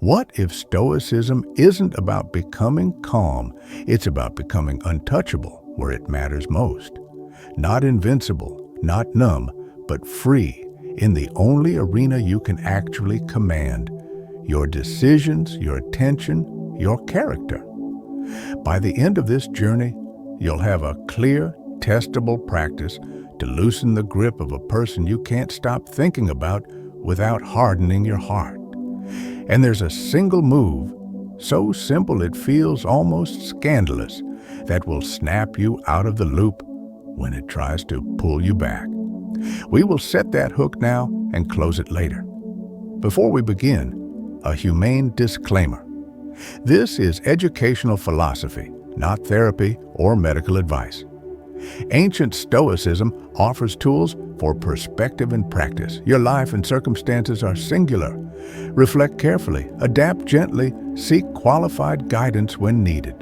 What if Stoicism isn't about becoming calm? It's about becoming untouchable where it matters most. Not invincible, not numb, but free in the only arena you can actually command: your decisions, your attention, your character. By the end of this journey, you'll have a clear, testable practice to loosen the grip of a person you can't stop thinking about without hardening your heart. And there's a single move, so simple it feels almost scandalous, that will snap you out of the loop when it tries to pull you back. We will set that hook now and close it later. Before we begin, a humane disclaimer. This is educational philosophy, not therapy or medical advice. Ancient Stoicism offers tools for perspective and practice. Your life and circumstances are singular. Reflect carefully, adapt gently, seek qualified guidance when needed.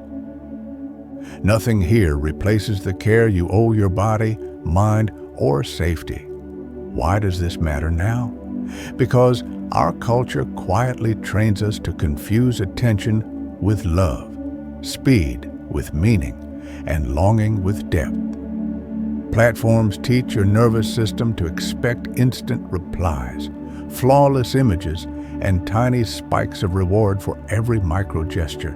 Nothing here replaces the care you owe your body, mind, or safety. Why does this matter now? Because our culture quietly trains us to confuse attention with love, speed with meaning, and longing with depth. Platforms teach your nervous system to expect instant replies, flawless images, and tiny spikes of reward for every micro-gesture.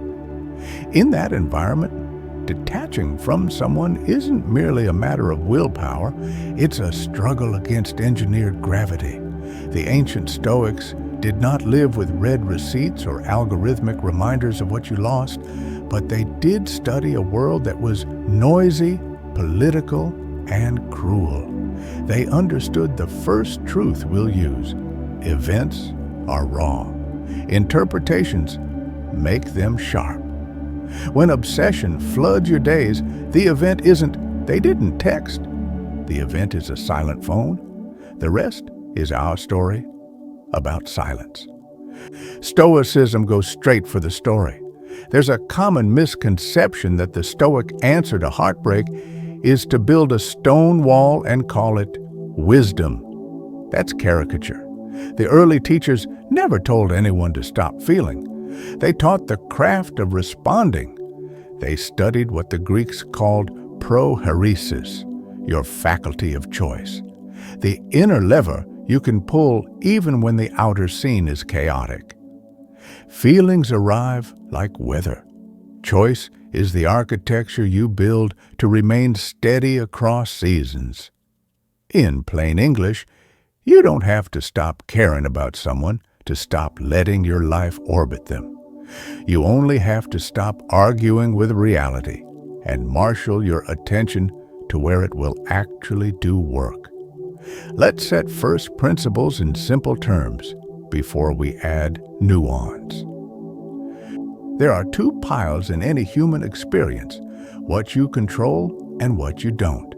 In that environment, detaching from someone isn't merely a matter of willpower, it's a struggle against engineered gravity. The ancient Stoics did not live with red receipts or algorithmic reminders of what you lost, but they did study a world that was noisy, political, and cruel. They understood the first truth we'll use: events are raw. Interpretations make them sharp. When obsession floods your days, the event isn't "they didn't text." The event is a silent phone. The rest is our story about silence. Stoicism goes straight for the story. There's a common misconception that the Stoic answer to heartbreak is to build a stone wall and call it wisdom. That's caricature. The early teachers never told anyone to stop feeling. They taught the craft of responding. They studied what the Greeks called prohairesis, your faculty of choice. The inner lever you can pull even when the outer scene is chaotic. Feelings arrive like weather. Choice is the architecture you build to remain steady across seasons. In plain English, you don't have to stop caring about someone to stop letting your life orbit them. You only have to stop arguing with reality and marshal your attention to where it will actually do work. Let's set first principles in simple terms before we add nuance. There are two piles in any human experience: what you control and what you don't.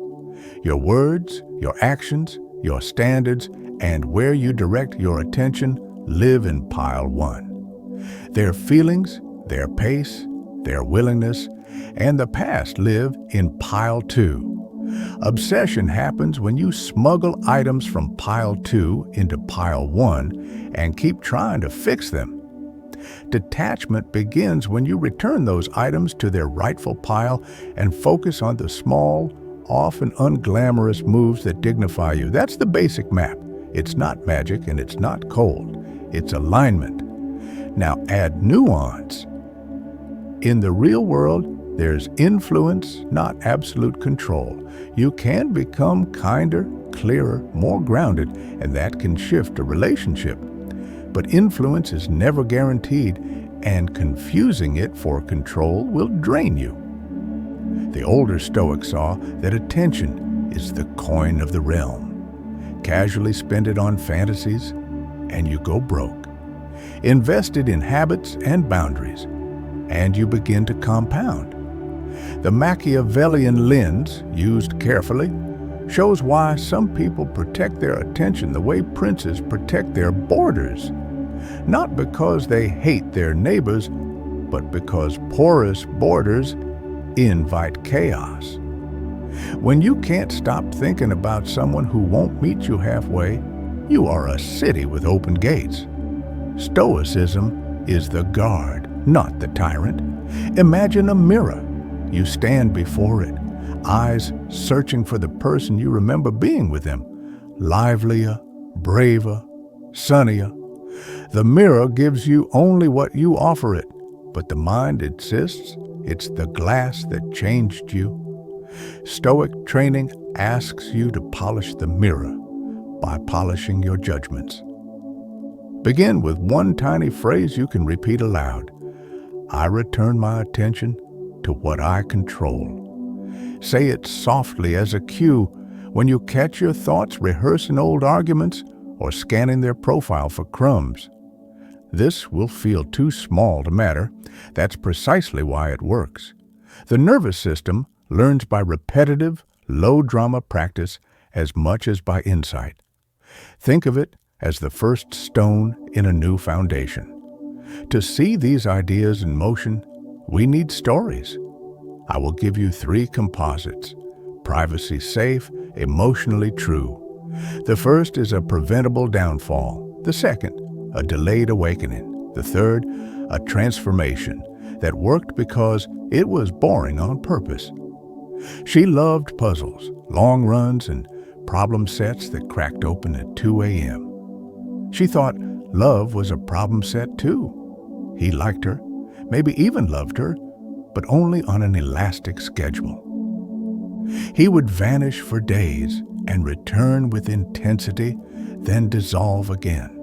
Your words, your actions, your standards, and where you direct your attention live in pile one. Their feelings, their pace, their willingness, and the past live in pile two. Obsession happens when you smuggle items from pile two into pile one and keep trying to fix them. Detachment begins when you return those items to their rightful pile and focus on the small, often unglamorous moves that dignify you. That's the basic map. It's not magic and it's not cold. It's alignment. Now add nuance. In the real world, there's influence, not absolute control. You can become kinder, clearer, more grounded, and that can shift a relationship. But influence is never guaranteed, and confusing it for control will drain you. The older Stoics saw that attention is the coin of the realm. Casually spend it on fantasies, and you go broke. Invest it in habits and boundaries, and you begin to compound. The Machiavellian lens, used carefully, shows why some people protect their attention the way princes protect their borders. Not because they hate their neighbors, but because porous borders invite chaos. When you can't stop thinking about someone who won't meet you halfway, you are a city with open gates. Stoicism is the guard, not the tyrant. Imagine a mirror. You stand before it, eyes searching for the person you remember being with them, livelier, braver, sunnier. The mirror gives you only what you offer it, but the mind insists it's the glass that changed you. Stoic training asks you to polish the mirror by polishing your judgments. Begin with one tiny phrase you can repeat aloud. I return my attention to what I control. Say it softly as a cue when you catch your thoughts rehearsing old arguments or scanning their profile for crumbs. This will feel too small to matter. That's precisely why it works. The nervous system learns by repetitive, low-drama practice as much as by insight. Think of it as the first stone in a new foundation. To see these ideas in motion, we need stories. I will give you 3 composites: privacy safe, emotionally true. The first is a preventable downfall. The second, a delayed awakening. The third, a transformation that worked because it was boring on purpose. She loved puzzles, long runs, and problem sets that cracked open at 2 a.m. She thought love was a problem set too. He liked her, maybe even loved her, but only on an elastic schedule. He would vanish for days and return with intensity, then dissolve again.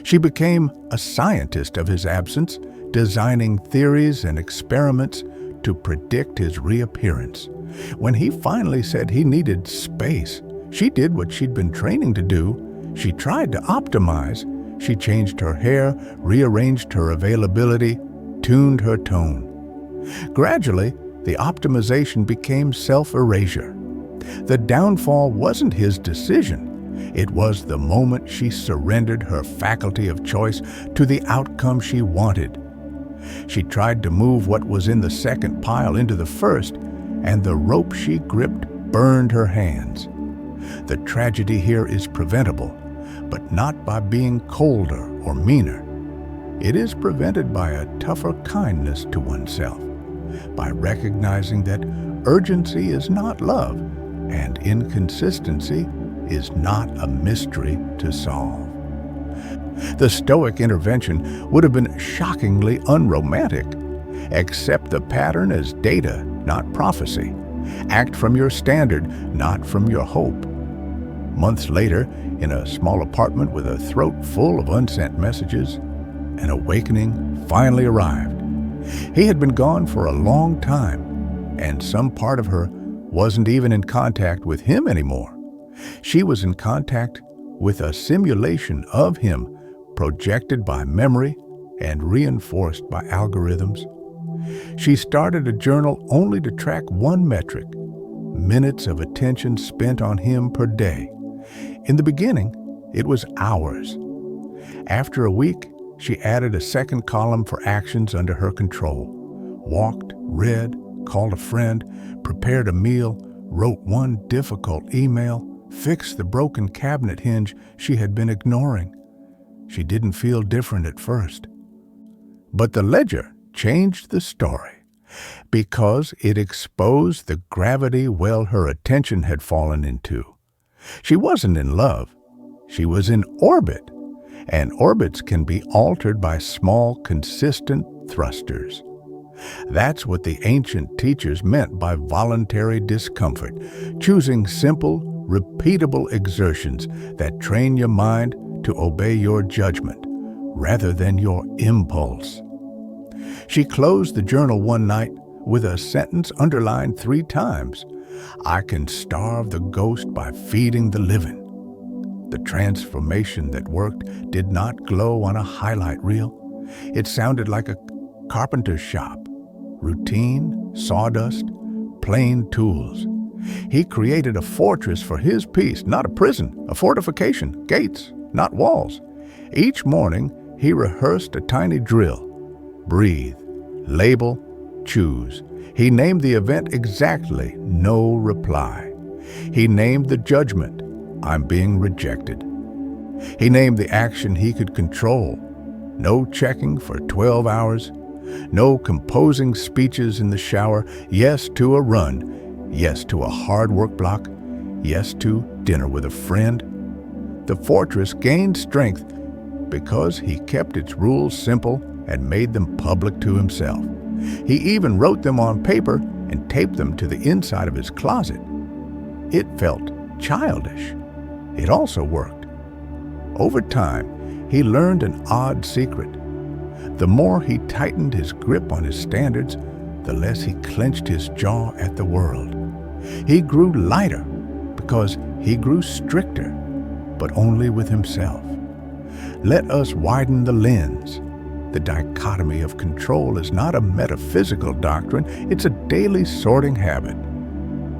She became a scientist of his absence, designing theories and experiments to predict his reappearance. When he finally said he needed space, she did what she'd been training to do. She tried to optimize. She changed her hair, rearranged her availability, tuned her tone. Gradually, the optimization became self-erasure. The downfall wasn't his decision. It was the moment she surrendered her faculty of choice to the outcome she wanted. She tried to move what was in the second pile into the first, and the rope she gripped burned her hands. The tragedy here is preventable, but not by being colder or meaner. It is prevented by a tougher kindness to oneself, by recognizing that urgency is not love, and inconsistency is not a mystery to solve. The Stoic intervention would have been shockingly unromantic. Accept the pattern as data, not prophecy. Act from your standard, not from your hope. Months later, in a small apartment with a throat full of unsent messages, an awakening finally arrived. He had been gone for a long time, and some part of her wasn't even in contact with him anymore. She was in contact with a simulation of him, projected by memory and reinforced by algorithms. She started a journal only to track one metric: minutes of attention spent on him per day. In the beginning, it was hours. After a week, she added a second column for actions under her control. Walked, read, called a friend, prepared a meal, wrote one difficult email, fixed the broken cabinet hinge she had been ignoring. She didn't feel different at first. But the ledger changed the story because it exposed the gravity well her attention had fallen into. She wasn't in love. She was in orbit, and orbits can be altered by small, consistent thrusters. That's what the ancient teachers meant by voluntary discomfort, choosing simple, repeatable exertions that train your mind to obey your judgment rather than your impulse. She closed the journal one night with a sentence underlined 3 times: I can starve the ghost by feeding the living. The transformation that worked did not glow on a highlight reel. It sounded like a carpenter's shop. Routine, sawdust, plain tools. He created a fortress for his peace, not a prison, a fortification, gates, not walls. Each morning, he rehearsed a tiny drill. Breathe, label, choose. He named the event exactly, no reply. He named the judgment, I'm being rejected. He named the action he could control, No checking for 12 hours. No composing speeches in the shower. Yes to a run. Yes to a hard work block. Yes to dinner with a friend. The fortress gained strength because he kept its rules simple and made them public to himself. He even wrote them on paper and taped them to the inside of his closet. It felt childish. It also worked. Over time, he learned an odd secret. The more he tightened his grip on his standards, the less he clenched his jaw at the world. He grew lighter because he grew stricter, but only with himself. Let us widen the lens. The dichotomy of control is not a metaphysical doctrine, it's a daily sorting habit.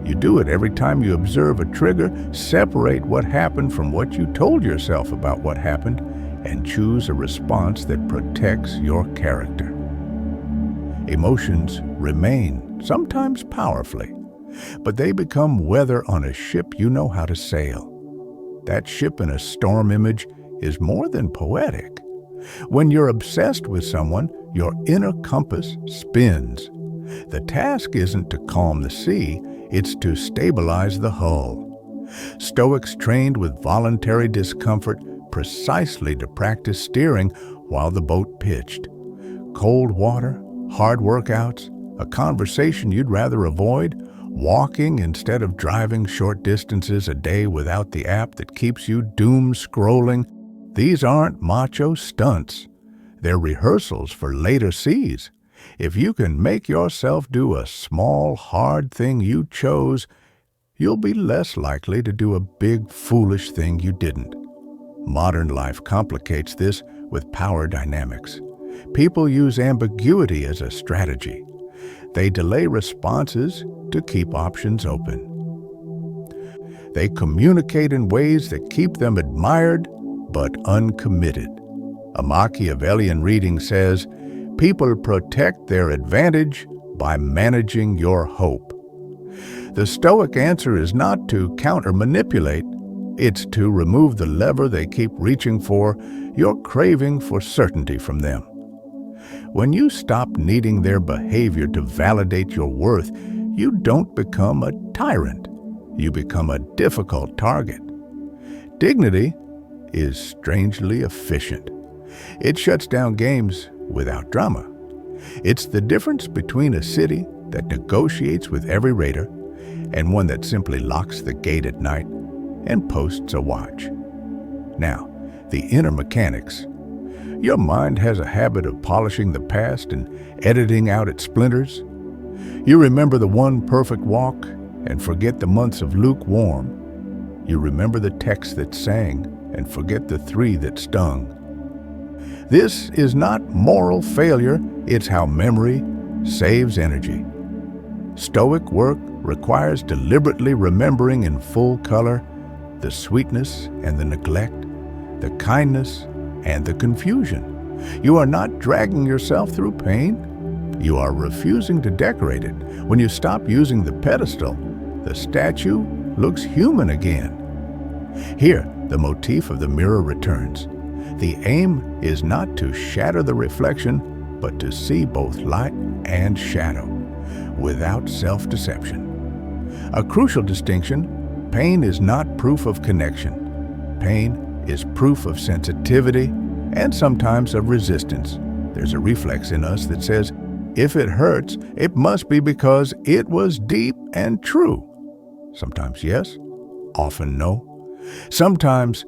You do it every time you observe a trigger, separate what happened from what you told yourself about what happened, and choose a response that protects your character. Emotions remain, sometimes powerfully, but they become weather on a ship you know how to sail. That ship in a storm image is more than poetic. When you're obsessed with someone, your inner compass spins. The task isn't to calm the sea, it's to stabilize the hull. Stoics trained with voluntary discomfort precisely to practice steering while the boat pitched. Cold water, hard workouts, a conversation you'd rather avoid, walking instead of driving short distances a day without the app that keeps you doom scrolling. These aren't macho stunts. They're rehearsals for later seas. If you can make yourself do a small, hard thing you chose, you'll be less likely to do a big, foolish thing you didn't. Modern life complicates this with power dynamics. People use ambiguity as a strategy. They delay responses to keep options open. They communicate in ways that keep them admired but uncommitted. A Machiavellian reading says, "People protect their advantage by managing your hope." The Stoic answer is not to counter-manipulate, it's to remove the lever they keep reaching for, your craving for certainty from them. When you stop needing their behavior to validate your worth, you don't become a tyrant. You become a difficult target. Dignity is strangely efficient. It shuts down games without drama. It's the difference between a city that negotiates with every raider and one that simply locks the gate at night and posts a watch. Now, the inner mechanics. Your mind has a habit of polishing the past and editing out its splinters. You remember the one perfect walk and forget the months of lukewarm. You remember the text that sang and forget the 3 that stung. This is not moral failure, it's how memory saves energy. Stoic work requires deliberately remembering in full color the sweetness and the neglect, the kindness and the confusion. You are not dragging yourself through pain. You are refusing to decorate it. When you stop using the pedestal, the statue looks human again. Here, the motif of the mirror returns. The aim is not to shatter the reflection, but to see both light and shadow, without self-deception. A crucial distinction: pain is not proof of connection. Pain is proof of sensitivity and sometimes of resistance. There's a reflex in us that says, if it hurts, it must be because it was deep and true. Sometimes yes, often no. Sometimes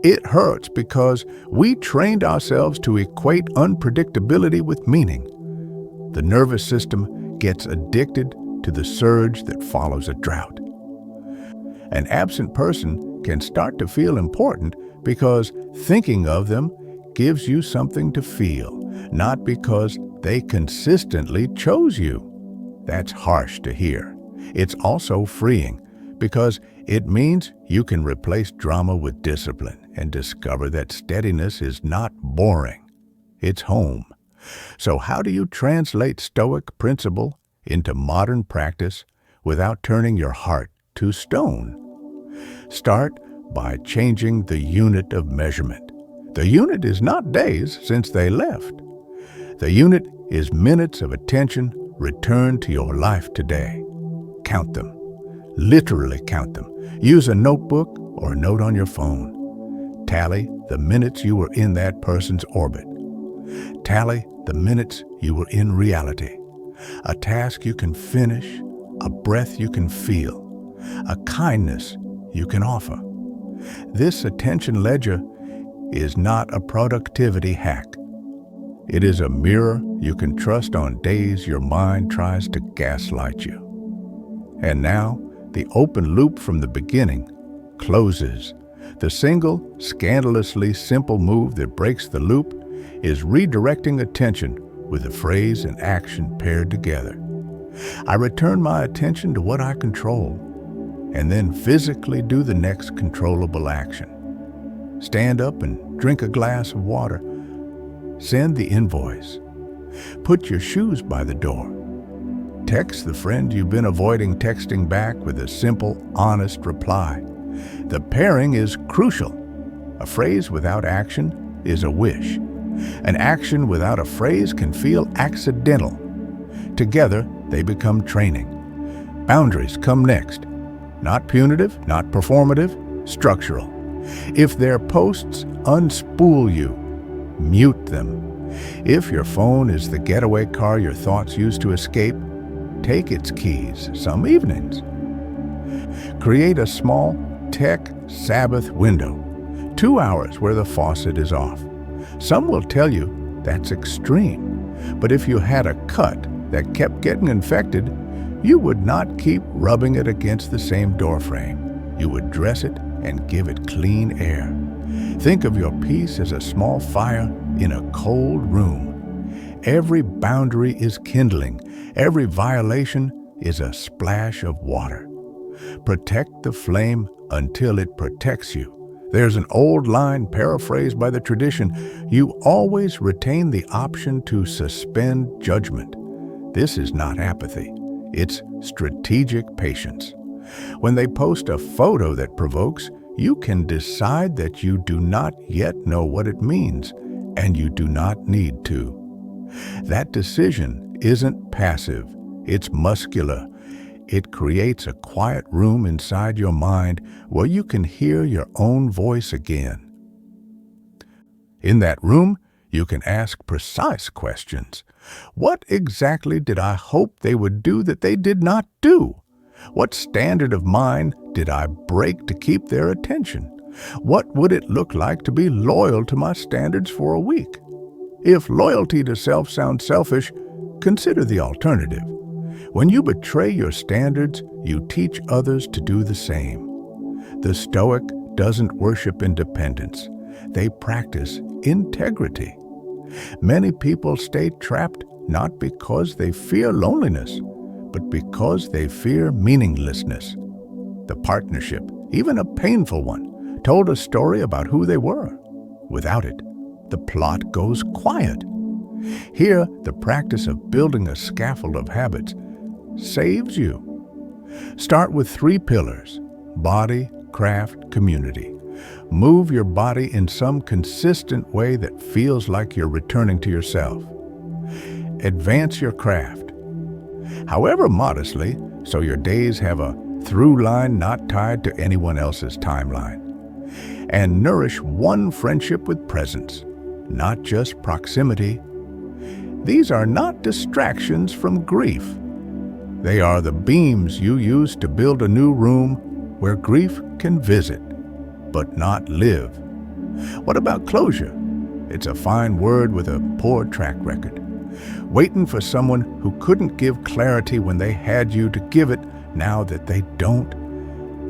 it hurts because we trained ourselves to equate unpredictability with meaning. The nervous system gets addicted to the surge that follows a drought. An absent person can start to feel important because thinking of them gives you something to feel, not because they consistently chose you. That's harsh to hear. It's also freeing because it means you can replace drama with discipline and discover that steadiness is not boring. It's home. So how do you translate Stoic principle into modern practice without turning your heart to stone? Start by changing the unit of measurement. The unit is not days since they left. The unit is minutes of attention returned to your life today. Count them. Literally count them. Use a notebook or a note on your phone. Tally the minutes you were in that person's orbit. Tally the minutes you were in reality. A task you can finish, a breath you can feel, a kindness you can offer. This attention ledger is not a productivity hack. It is a mirror you can trust on days your mind tries to gaslight you. And now, the open loop from the beginning closes. The single, scandalously simple move that breaks the loop is redirecting attention with a phrase and action paired together. I return my attention to what I control, and then physically do the next controllable action. Stand up and drink a glass of water. Send the invoice. Put your shoes by the door. Text the friend you've been avoiding texting back with a simple, honest reply. The pairing is crucial. A phrase without action is a wish. An action without a phrase can feel accidental. Together, they become training. Boundaries come next. Not punitive, not performative, structural. If their posts unspool you, mute them. If your phone is the getaway car your thoughts use to escape, take its keys some evenings. Create a small tech Sabbath window, 2 hours where the faucet is off. Some will tell you that's extreme, but if you had a cut that kept getting infected, you would not keep rubbing it against the same doorframe. You would dress it and give it clean air. Think of your peace as a small fire in a cold room. Every boundary is kindling. Every violation is a splash of water. Protect the flame until it protects you. There's an old line paraphrased by the tradition: you always retain the option to suspend judgment. This is not apathy. It's strategic patience. When they post a photo that provokes, you can decide that you do not yet know what it means, and you do not need to. That decision isn't passive, it's muscular. It creates a quiet room inside your mind where you can hear your own voice again. In that room, you can ask precise questions. What exactly did I hope they would do that they did not do? What standard of mine did I break to keep their attention? What would it look like to be loyal to my standards for a week? If loyalty to self sounds selfish, consider the alternative. When you betray your standards, you teach others to do the same. The Stoic doesn't worship independence. They practice integrity. Many people stay trapped not because they fear loneliness, but because they fear meaninglessness. The partnership, even a painful one, told a story about who they were. Without it, the plot goes quiet. Here, the practice of building a scaffold of habits saves you. Start with 3 pillars: body, craft, community. Move your body in some consistent way that feels like you're returning to yourself. Advance your craft, however modestly, so your days have a through line not tied to anyone else's timeline. And nourish one friendship with presence, not just proximity. These are not distractions from grief. They are the beams you use to build a new room where grief can visit, but not live. What about closure? It's a fine word with a poor track record. Waiting for someone who couldn't give clarity when they had you to give it now that they don't.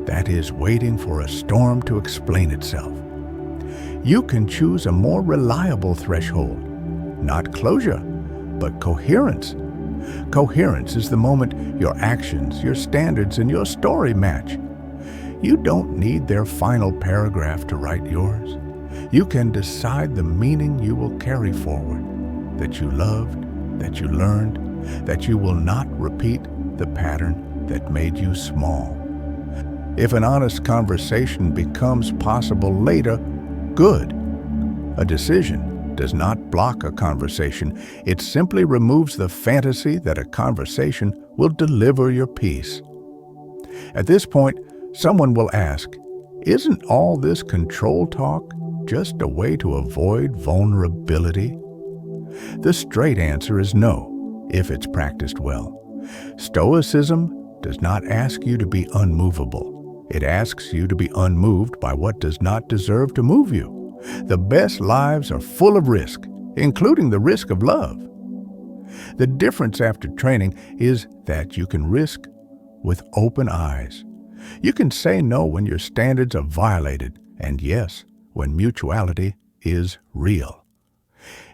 That is waiting for a storm to explain itself. You can choose a more reliable threshold. Not closure, but coherence. Coherence is the moment your actions, your standards, and your story match. You don't need their final paragraph to write yours. You can decide the meaning you will carry forward, that you loved, that you learned, that you will not repeat the pattern that made you small. If an honest conversation becomes possible later, good. A decision does not block a conversation. It simply removes the fantasy that a conversation will deliver your peace. At this point, someone will ask, isn't all this control talk just a way to avoid vulnerability? The straight answer is no, if it's practiced well. Stoicism does not ask you to be unmovable. It asks you to be unmoved by what does not deserve to move you. The best lives are full of risk, including the risk of love. The difference after training is that you can risk with open eyes. You can say no when your standards are violated, and yes, when mutuality is real.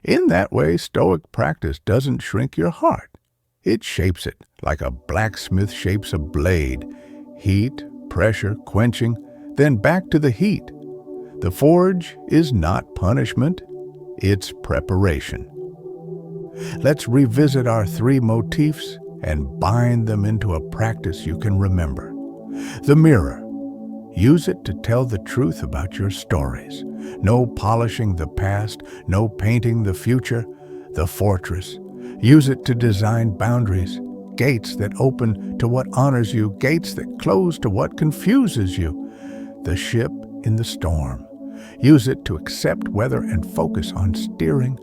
In that way, Stoic practice doesn't shrink your heart. It shapes it like a blacksmith shapes a blade. Heat, pressure, quenching, then back to the heat. The forge is not punishment, it's preparation. Let's revisit our 3 motifs and bind them into a practice you can remember. The mirror. Use it to tell the truth about your stories. No polishing the past, no painting the future. The fortress. Use it to design boundaries, gates that open to what honors you, gates that close to what confuses you. The ship in the storm. Use it to accept weather and focus on steering.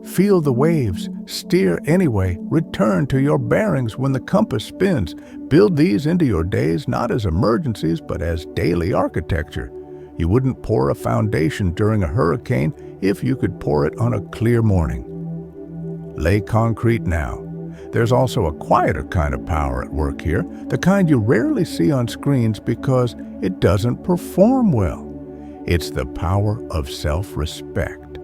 Feel the waves, steer anyway, return to your bearings when the compass spins. Build these into your days not as emergencies but as daily architecture. You wouldn't pour a foundation during a hurricane if you could pour it on a clear morning. Lay concrete now. There's also a quieter kind of power at work here, the kind you rarely see on screens because it doesn't perform well. It's the power of self-respect.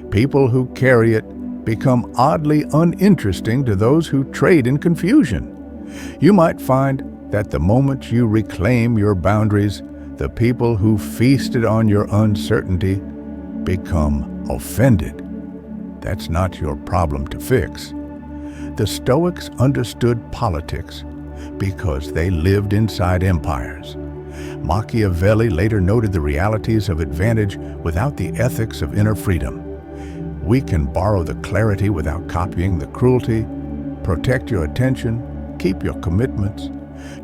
People who carry it become oddly uninteresting to those who trade in confusion. You might find that the moment you reclaim your boundaries, the people who feasted on your uncertainty become offended. That's not your problem to fix. The Stoics understood politics because they lived inside empires. Machiavelli later noted the realities of advantage without the ethics of inner freedom. We can borrow the clarity without copying the cruelty. Protect your attention, keep your commitments.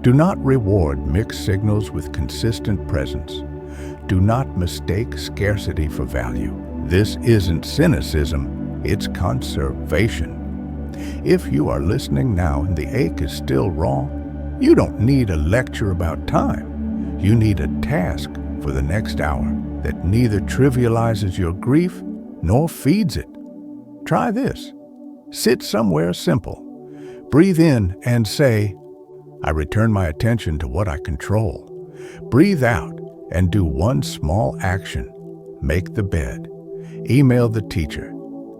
Do not reward mixed signals with consistent presence. Do not mistake scarcity for value. This isn't cynicism, it's conservation. If you are listening now and the ache is still raw, you don't need a lecture about time. You need a task for the next hour that neither trivializes your grief nor feeds it. Try this. Sit somewhere simple. Breathe in and say, I return my attention to what I control. Breathe out and do one small action. Make the bed. Email the teacher.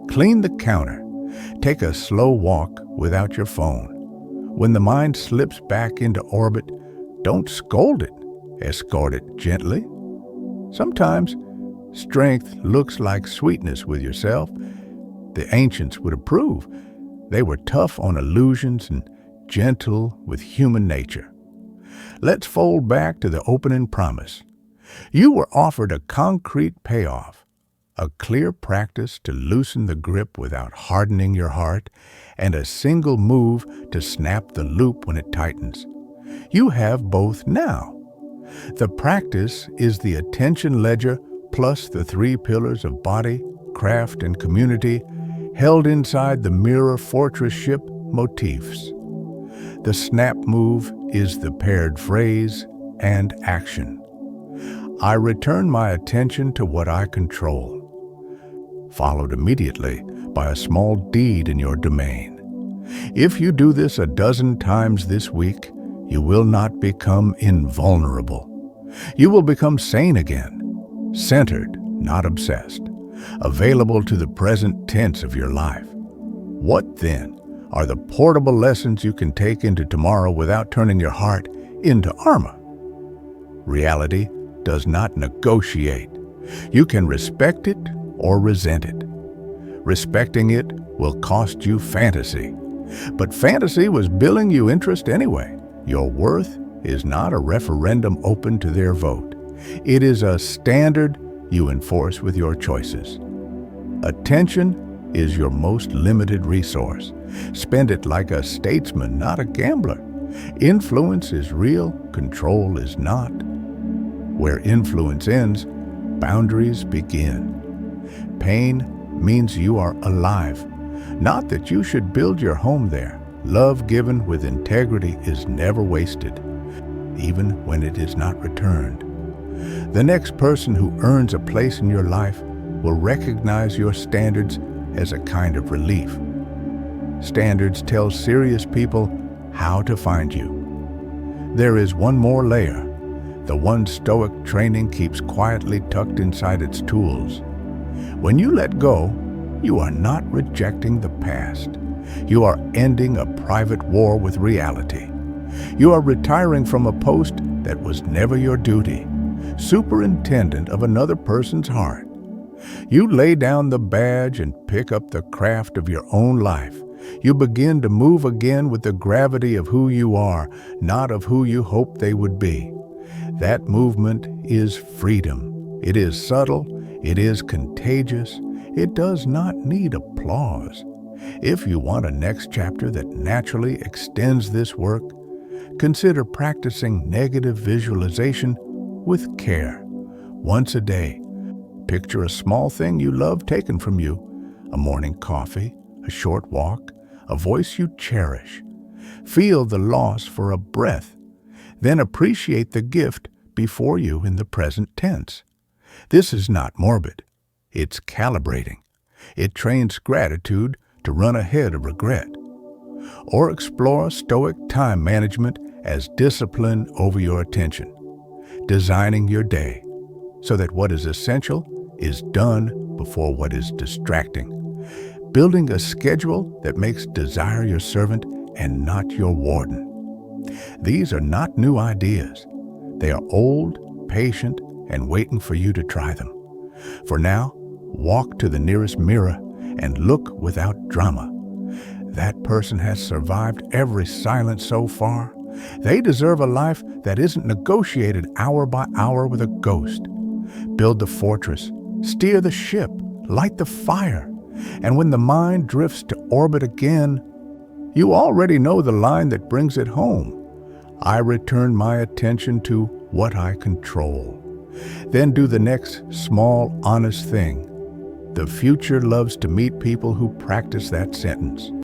Clean the counter. Take a slow walk without your phone. When the mind slips back into orbit, don't scold it. Escort it gently. Sometimes strength looks like sweetness with yourself. The ancients would approve. They were tough on illusions and gentle with human nature. Let's fold back to the opening promise. You were offered a concrete payoff, a clear practice to loosen the grip without hardening your heart, and a single move to snap the loop when it tightens. You have both now. The practice is the attention ledger plus the 3 pillars of body, craft, and community held inside the mirror fortress ship motifs. The snap move is the paired phrase and action. I return my attention to what I control, followed immediately by a small deed in your domain. If you do this a dozen times this week, you will not become invulnerable. You will become sane again, centered, not obsessed, available to the present tense of your life. What then are the portable lessons you can take into tomorrow without turning your heart into armor? Reality does not negotiate. You can respect it or resent it. Respecting it will cost you fantasy. But fantasy was billing you interest anyway. Your worth is not a referendum open to their vote. It is a standard you enforce with your choices. Attention is your most limited resource. Spend it like a statesman, not a gambler. Influence is real, control is not. Where influence ends, boundaries begin. Pain means you are alive, not that you should build your home there. Love given with integrity is never wasted, even when it is not returned. The next person who earns a place in your life will recognize your standards as a kind of relief. Standards tell serious people how to find you. There is one more layer, the one Stoic training keeps quietly tucked inside its tools. When you let go, you are not rejecting the past. You are ending a private war with reality. You are retiring from a post that was never your duty, superintendent of another person's heart. You lay down the badge and pick up the craft of your own life. You begin to move again with the gravity of who you are, not of who you hoped they would be. That movement is freedom. It is subtle. It is contagious. It does not need applause. If you want a next chapter that naturally extends this work, consider practicing negative visualization with care. Once a day, picture a small thing you love taken from you, a morning coffee, a short walk, a voice you cherish. Feel the loss for a breath, then appreciate the gift before you in the present tense. This is not morbid. It's calibrating. It trains gratitude to run ahead of regret. Or explore Stoic time management as discipline over your attention, designing your day so that what is essential is done before what is distracting, building a schedule that makes desire your servant and not your warden. These are not new ideas. They are old, patient, and waiting for you to try them. For now, walk to the nearest mirror and look without drama. That person has survived every silence so far. They deserve a life that isn't negotiated hour by hour with a ghost. Build the fortress, steer the ship, light the fire. And when the mind drifts to orbit again, you already know the line that brings it home. I return my attention to what I control. Then do the next small, honest thing. The future loves to meet people who practice that sentence.